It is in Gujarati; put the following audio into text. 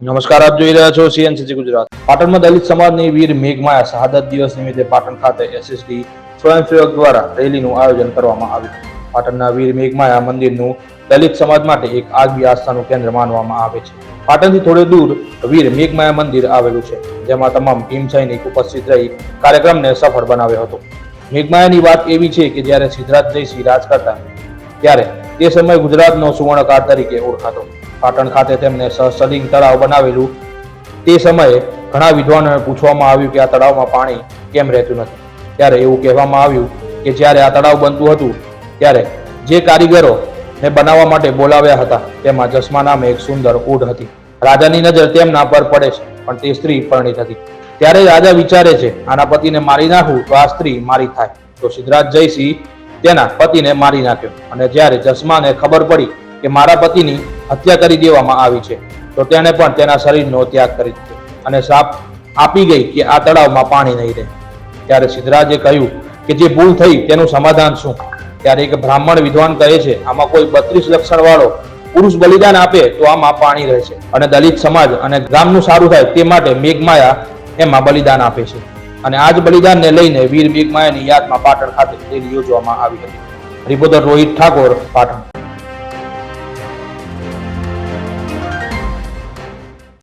નમસ્કાર, આપ જોઈ રહ્યા છો સીએનસીસી ગુજરાત. પાટણમાં દલિત સમાજની વીર મેઘમાયા શહાદત દિવસ નિમિત્તે પાટણ ખાતે એસએસડી સ્વયંસેવક દ્વારા રેલીનું આયોજન કરવામાં આવ્યું. પાટણના વીર મેઘમાયા મંદિરનું દલિત સમાજ માટે એક આગવી આસ્થાનું કેન્દ્ર માનવામાં આવે છે. પાટણથી થોડે દૂર વીર મેઘમાયા મંદિર આવેલું છે, જેમાં તમામ ભીમ સૈનિક ઉપસ્થિત રહી કાર્યક્રમને સફળ બનાવ્યો હતો. મેઘમાયાની વાત એવી છે કે જ્યારે સિદ્ધરાજ જયસિંહ રાજ કરતા ત્યારે તે સમય ગુજરાતનો સુવર્ણકાળ તરીકે ઓળખાતો. પાટણ ખાતે તેમને સહસ્લિંગ તળાવ બનાવેલું. તે સમયે ઘણા વિદ્વાનોને પૂછવામાં આવ્યું કે આ તળાવમાં પાણી કેમ રહેતું નથી. ત્યારે એવું કહેવામાં આવ્યું કે જ્યારે આ તળાવ બનતું હતું ત્યારે જે કારીગરોને બનાવવા માટે બોલાવ્યા હતા તેમાં જસ્મા નામે એક સુંદર ઊંટ હતી. રાજાની નજર તેમના પર પડે છે, પણ તે સ્ત્રી પરણિત હતી. ત્યારે રાજા વિચારે છે, આના પતિને મારી નાખું તો આ સ્ત્રી મારી થાય. તો સિદ્ધરાજ જયસિંહ તેના પતિને મારી નાખ્યો, અને જ્યારે જસ્માને ખબર પડી કે મારા પતિની હત્યા કરી દેવામાં આવી છે તો તેણે પણ તેના શરીરનો ત્યાગ કરી દીધો અને શાપ આપી ગઈ કે આ તળાવમાં પાણી નહીં રહે. ત્યારે સિદ્ધરાજે કહ્યું કે જે ભૂલ થઈ તેનું સમાધાન શું? ત્યારે એક બ્રાહ્મણ વિદ્વાન કહે છે, આમાં કોઈ 32 લક્ષણ વાળો પુરુષ બલિદાન આપે તો આમાં પાણી રહે છે, અને દલિત સમાજ અને ગામનું સારું થાય તે માટે મેઘમાયા એમાં બલિદાન આપે છે. અને આ જ બલિદાનને લઈને વીર મેઘમાયાની યાદમાં પાટણ ખાતે રેલી યોજવામાં આવી હતી. રિપોર્ટર રોહિત ઠાકોર, પાટણ.